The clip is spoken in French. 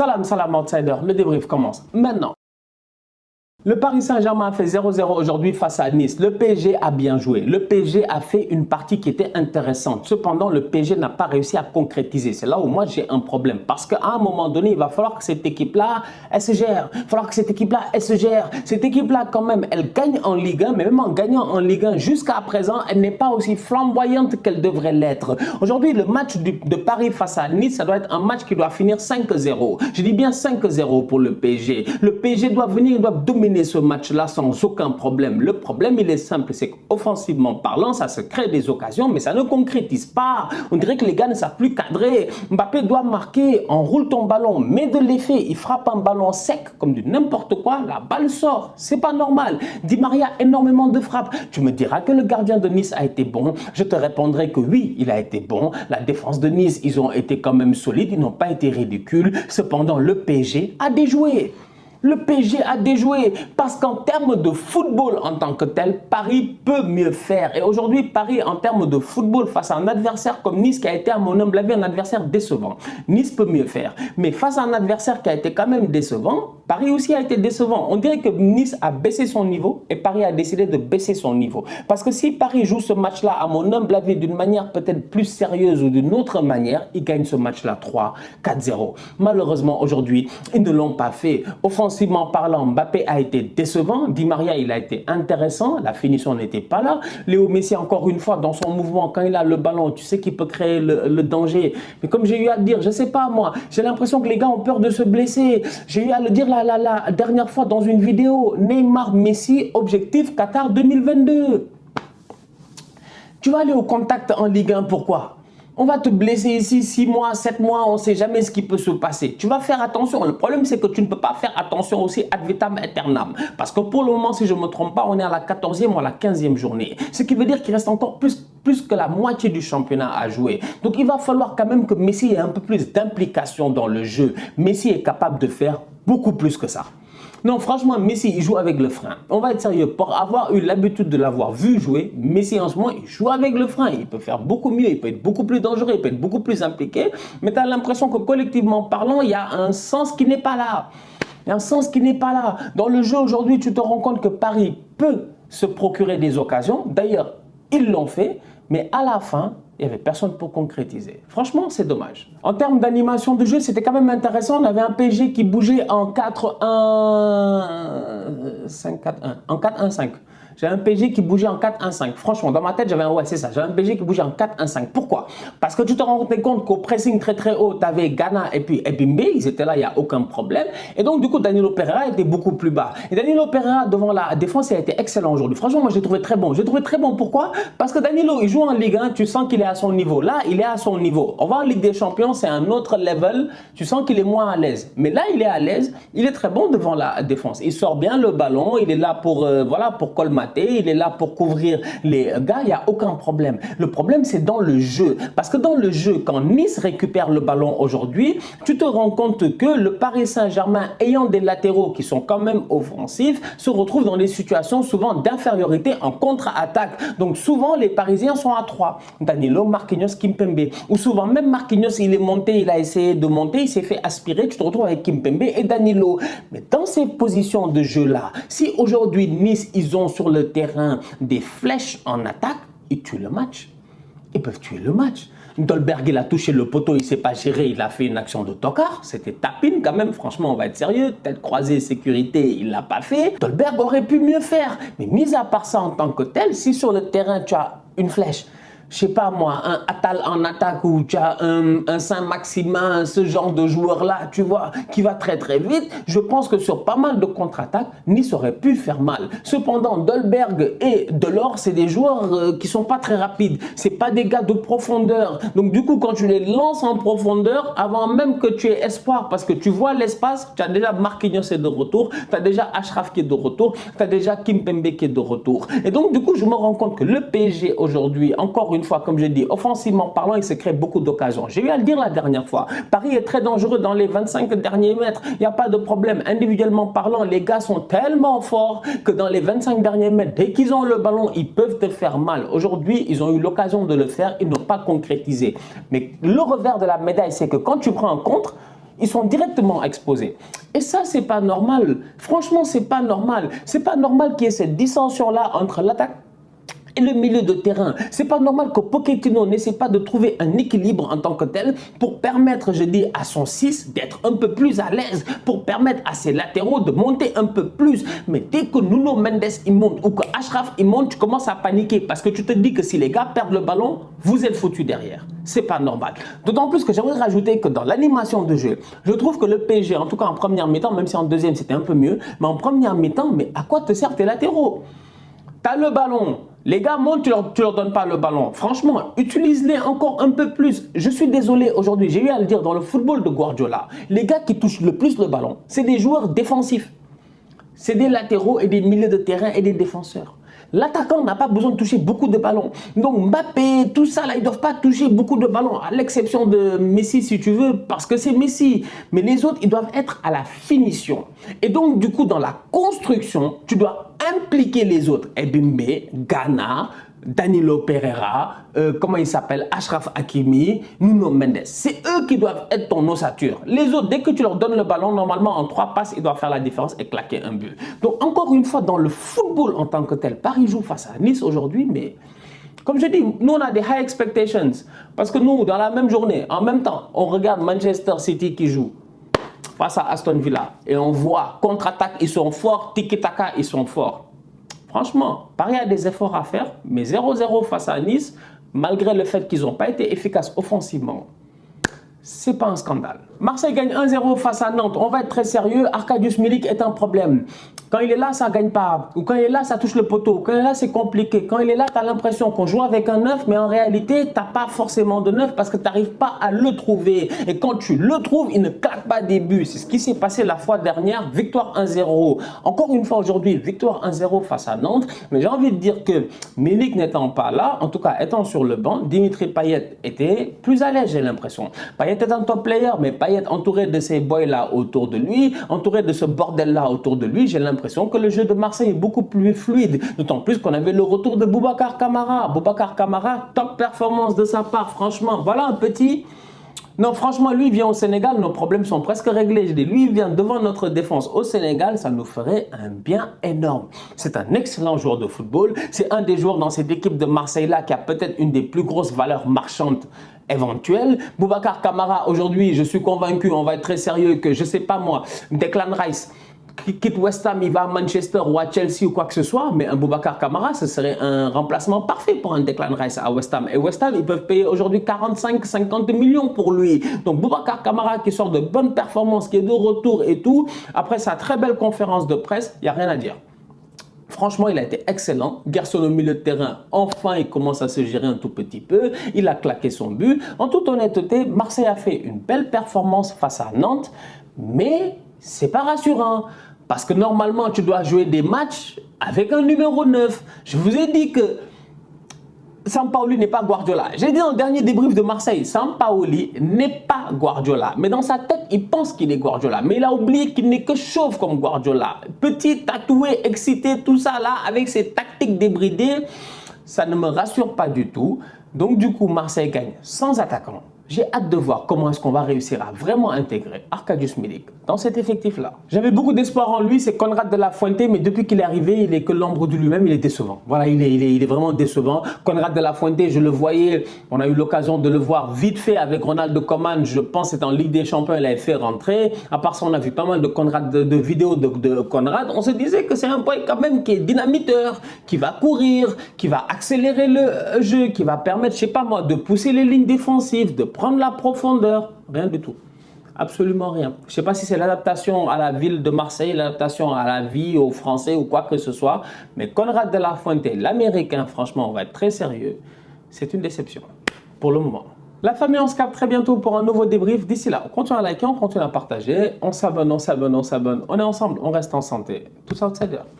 Salam, salam outsider, le débrief commence maintenant. Le Paris Saint-Germain a fait 0-0 aujourd'hui face à Nice. Le PSG a bien joué. Le PSG a fait une partie qui était intéressante. Cependant, le PSG n'a pas réussi à concrétiser. C'est là où moi j'ai un problème. Parce qu'à un moment donné, il va falloir que cette équipe-là, elle se gère. Il va falloir que cette équipe-là, elle se gère. Cette équipe-là, quand même, elle gagne en Ligue 1. Mais même en gagnant en Ligue 1, jusqu'à présent, elle n'est pas aussi flamboyante qu'elle devrait l'être. Aujourd'hui, le match de Paris face à Nice, ça doit être un match qui doit finir 5-0. Je dis bien 5-0 pour le PSG. Le PSG doit venir, il doit dominer ce match-là sans aucun problème. Le problème, il est simple, c'est qu'offensivement parlant, ça se crée des occasions, mais ça ne concrétise pas. On dirait que les gars ne savent plus cadrer. Mbappé doit marquer, enroule ton ballon, mets de l'effet, il frappe un ballon sec, comme du n'importe quoi, la balle sort. C'est pas normal. Di Maria, énormément de frappes. Tu me diras que le gardien de Nice a été bon. Je te répondrai que oui, il a été bon. La défense de Nice, ils ont été quand même solides, ils n'ont pas été ridicules. Cependant, le PSG a déjoué. Le PSG a déjoué parce qu'en termes de football en tant que tel, Paris peut mieux faire. Et aujourd'hui, Paris, en termes de football, face à un adversaire comme Nice, qui a été à mon humble avis un adversaire décevant. Nice peut mieux faire. Mais face à un adversaire qui a été quand même décevant, Paris aussi a été décevant. On dirait que Nice a baissé son niveau et Paris a décidé de baisser son niveau. Parce que si Paris joue ce match-là, à mon humble avis, d'une manière peut-être plus sérieuse ou d'une autre manière, il gagne ce match-là 3-4-0. Malheureusement, aujourd'hui, ils ne l'ont pas fait. Offensivement parlant, Mbappé a été décevant. Di Maria, il a été intéressant. La finition n'était pas là. Léo Messi, encore une fois, dans son mouvement, quand il a le ballon, tu sais qu'il peut créer le danger. Mais comme j'ai eu à le dire, je ne sais pas moi, j'ai l'impression que les gars ont peur de se blesser. J'ai eu à le dire la dernière fois dans une vidéo. Neymar, Messi, objectif Qatar 2022. Tu vas aller au contact en Ligue 1, pourquoi ? On va te blesser ici 6 mois, 7 mois, on ne sait jamais ce qui peut se passer. Tu vas faire attention. Le problème, c'est que tu ne peux pas faire attention aussi ad vitam aeternam. Parce que pour le moment, si je ne me trompe pas, on est à la 14e ou à la 15e journée. Ce qui veut dire qu'il reste encore plus que la moitié du championnat à jouer. Donc, il va falloir quand même que Messi ait un peu plus d'implication dans le jeu. Messi est capable de faire beaucoup plus que ça. Non, franchement, Messi, il joue avec le frein. On va être sérieux. Pour avoir eu l'habitude de l'avoir vu jouer, Messi, en ce moment, il joue avec le frein. Il peut faire beaucoup mieux, il peut être beaucoup plus dangereux, il peut être beaucoup plus impliqué. Mais tu as l'impression que, collectivement parlant, il y a un sens qui n'est pas là. Il y a un sens qui n'est pas là. Dans le jeu, aujourd'hui, tu te rends compte que Paris peut se procurer des occasions. D'ailleurs, ils l'ont fait. Mais à la fin, il n'y avait personne pour concrétiser. Franchement, c'est dommage. En termes d'animation de jeu, c'était quand même intéressant. On avait un PSG qui bougeait en 4-1-5. En 4-1-5. J'avais un PSG qui bougeait en 4-1-5. Franchement, dans ma tête, j'avais c'est ça. J'avais un PSG qui bougeait en 4-1-5. Pourquoi? Parce que tu te rendais compte qu'au pressing très haut, tu avais Ghana et puis Ebimbe. Ils étaient là, il n'y a aucun problème. Et donc, du coup, Danilo Pereira était beaucoup plus bas. Et Danilo Pereira, devant la défense, il a été excellent aujourd'hui. Franchement, moi, j'ai trouvé très bon. J'ai trouvé très bon. Pourquoi? Parce que Danilo, il joue en Ligue 1. Tu sens qu'il est à son niveau. Là, il est à son niveau. On va en Ligue des Champions, c'est un autre level. Tu sens qu'il est moins à l'aise. Mais là, il est à l'aise. Il est très bon devant la défense. Il sort bien le ballon. Il est là pour, pour colmater. Il est là pour couvrir les gars, il n'y a aucun problème. Le problème, c'est dans le jeu. Parce que dans le jeu, quand Nice récupère le ballon aujourd'hui, tu te rends compte que le Paris Saint-Germain, ayant des latéraux qui sont quand même offensifs, se retrouve dans des situations souvent d'infériorité en contre-attaque. Donc souvent, les Parisiens sont à 3. Danilo, Marquinhos, Kimpembe. Ou souvent, même Marquinhos, il est monté, il a essayé de monter, il s'est fait aspirer, tu te retrouves avec Kimpembe et Danilo. Mais dans ces positions de jeu-là, si aujourd'hui Nice, ils ont sur le terrain des flèches en attaque, ils tuent le match. Ils peuvent tuer le match. Dolberg, il a touché le poteau, il ne s'est pas géré, il a fait une action de tocard. C'était tapine quand même, franchement, on va être sérieux. Tête croisée, sécurité, il ne l'a pas fait. Dolberg aurait pu mieux faire. Mais mis à part ça en tant que tel, si sur le terrain tu as une flèche, je sais pas moi, un Atal en attaque ou tu as un Saint-Maximin, ce genre de joueur-là, tu vois, qui va très vite, je pense que sur pas mal de contre-attaques, Nice aurait pu faire mal. Cependant, Dolberg et Delors, c'est des joueurs qui sont pas très rapides. C'est pas des gars de profondeur. Donc du coup, quand tu les lances en profondeur, avant même que tu aies espoir, parce que tu vois l'espace, tu as déjà Marquinhos qui est de retour, tu as déjà Achraf qui est de retour, tu as déjà Kimpembe qui est de retour. Et donc du coup, je me rends compte que le PSG aujourd'hui, encore une fois, comme je dis, offensivement parlant, il se crée beaucoup d'occasions. J'ai eu à le dire la dernière fois. Paris est très dangereux dans les 25 derniers mètres. Il n'y a pas de problème. Individuellement parlant, les gars sont tellement forts que dans les 25 derniers mètres, dès qu'ils ont le ballon, ils peuvent te faire mal. Aujourd'hui, ils ont eu l'occasion de le faire. Ils n'ont pas concrétisé. Mais le revers de la médaille, c'est que quand tu prends un contre, Ils sont directement exposés. Et ça, c'est pas normal. Franchement, c'est pas normal. C'est pas normal qu'il y ait cette dissension-là entre l'attaque et le milieu de terrain. C'est pas normal que Pochettino n'essaie pas de trouver un équilibre en tant que tel pour permettre, je dis, à son 6 d'être un peu plus à l'aise, pour permettre à ses latéraux de monter un peu plus. Mais dès que Nuno Mendes il monte ou que Achraf il monte, tu commences à paniquer parce que tu te dis que si les gars perdent le ballon, vous êtes foutus derrière. C'est pas normal. D'autant plus que j'aimerais rajouter que dans l'animation de jeu, je trouve que le PSG, en tout cas en première mi-temps, même si en deuxième c'était un peu mieux, mais en première mi-temps, mais à quoi te servent tes latéraux? T'as le ballon. Les gars montent, tu leur donnes pas le ballon. Franchement, utilise-les encore un peu plus. Je suis désolé aujourd'hui, j'ai eu à le dire dans le football de Guardiola. Les gars qui touchent le plus le ballon, c'est des joueurs défensifs. C'est des latéraux et des milieux de terrain et des défenseurs. L'attaquant n'a pas besoin de toucher beaucoup de ballons. Donc Mbappé, tout ça, là, ils ne doivent pas toucher beaucoup de ballons, à l'exception de Messi, si tu veux, parce que c'est Messi. Mais les autres, ils doivent être à la finition. Et donc, du coup, dans la construction, tu dois impliquer les autres. Ebimbe, Ghana, Danilo Pereira, comment il s'appelle, Achraf Hakimi, Nuno Mendes. C'est eux qui doivent être ton ossature. Les autres, dès que tu leur donnes le ballon, normalement, en 3 passes, ils doivent faire la différence et claquer un but. Donc, encore une fois, dans le football en tant que tel, Paris joue face à Nice aujourd'hui, mais comme je dis, nous, on a des high expectations. Parce que nous, dans la même journée, en même temps, on regarde Manchester City qui joue face à Aston Villa et on voit contre-attaque, ils sont forts, tiki-taka, ils sont forts. Franchement, Paris a des efforts à faire, mais 0-0 face à Nice, malgré le fait qu'ils n'ont pas été efficaces offensivement, c'est pas un scandale. Marseille gagne 1-0 face à Nantes. On va être très sérieux. Arkadiusz Milik est un problème. Quand il est là, ça ne gagne pas. Ou quand il est là, ça touche le poteau. Quand il est là, c'est compliqué. Quand il est là, tu as l'impression qu'on joue avec un 9, mais en réalité, tu n'as pas forcément de 9 parce que tu n'arrives pas à le trouver. Et quand tu le trouves, il ne claque pas des buts. C'est ce qui s'est passé la fois dernière. Victoire 1-0. Encore une fois aujourd'hui, victoire 1-0 face à Nantes. Mais j'ai envie de dire que Milik n'étant pas là, en tout cas étant sur le banc, Dimitri Payet était plus à l'aise, j'ai l'impression. Payet est un top player, mais Payet entouré de ces boys-là autour de lui, entouré de ce bordel-là autour de lui, j'ai l'impression que le jeu de Marseille est beaucoup plus fluide. D'autant plus qu'on avait le retour de Boubacar Kamara. Boubacar Kamara, top performance de sa part, franchement. Voilà un petit... Non, franchement, lui, il vient au Sénégal, nos problèmes sont presque réglés. Je dis, lui, il vient devant notre défense au Sénégal, ça nous ferait un bien énorme. C'est un excellent joueur de football. C'est un des joueurs dans cette équipe de Marseille-là qui a peut-être une des plus grosses valeurs marchandes éventuelles. Boubacar Kamara, aujourd'hui, je suis convaincu, on va être très sérieux, que je ne sais pas moi, Declan Rice quitte West Ham, il va à Manchester ou à Chelsea ou quoi que ce soit, mais un Boubacar Kamara, ce serait un remplacement parfait pour un Declan Rice à West Ham. Et West Ham, ils peuvent payer aujourd'hui 45-50 millions pour lui. Donc Boubacar Kamara qui sort de bonnes performances, qui est de retour et tout, après sa très belle conférence de presse, il n'y a rien à dire. Franchement, il a été excellent. Gerson au milieu de terrain, enfin, il commence à se gérer un tout petit peu. Il a claqué son but. En toute honnêteté, Marseille a fait une belle performance face à Nantes, mais c'est pas rassurant. Parce que normalement, tu dois jouer des matchs avec un numéro 9. Je vous ai dit que Sampaoli n'est pas Guardiola. J'ai dit dans le dernier débrief de Marseille, Sampaoli n'est pas Guardiola. Mais dans sa tête, il pense qu'il est Guardiola. Mais il a oublié qu'il n'est que chauve comme Guardiola. Petit, tatoué, excité, tout ça là, avec ses tactiques débridées, ça ne me rassure pas du tout. Donc du coup, Marseille gagne sans attaquant. J'ai hâte de voir comment est-ce qu'on va réussir à vraiment intégrer Arkadiusz Milik dans cet effectif-là. J'avais beaucoup d'espoir en lui, c'est Konrad de la Fuente, mais depuis qu'il est arrivé, il est que l'ombre de lui-même, il est décevant. Voilà, il est vraiment décevant. Konrad de la Fuente, je le voyais, on a eu l'occasion de le voir vite fait avec Ronald Koeman, je pense c'est en Ligue des Champions, il avait fait rentrer. À part ça, on a vu pas mal de Konrad, de vidéos de Konrad. On se disait que c'est un boy quand même qui est dynamiteur, qui va courir, qui va accélérer le jeu, qui va permettre, je sais pas moi, de pousser les lignes défensives, de prendre la profondeur, rien du tout. Absolument rien. Je ne sais pas si c'est l'adaptation à la ville de Marseille, l'adaptation à la vie, aux Français ou quoi que ce soit, mais Konrad de la Fuente, l'Américain, franchement, on va être très sérieux, c'est une déception pour le moment. La famille, on se capte très bientôt pour un nouveau débrief. D'ici là, on continue à liker, on continue à partager, on s'abonne, on est ensemble, on reste en santé. Tous outsiders.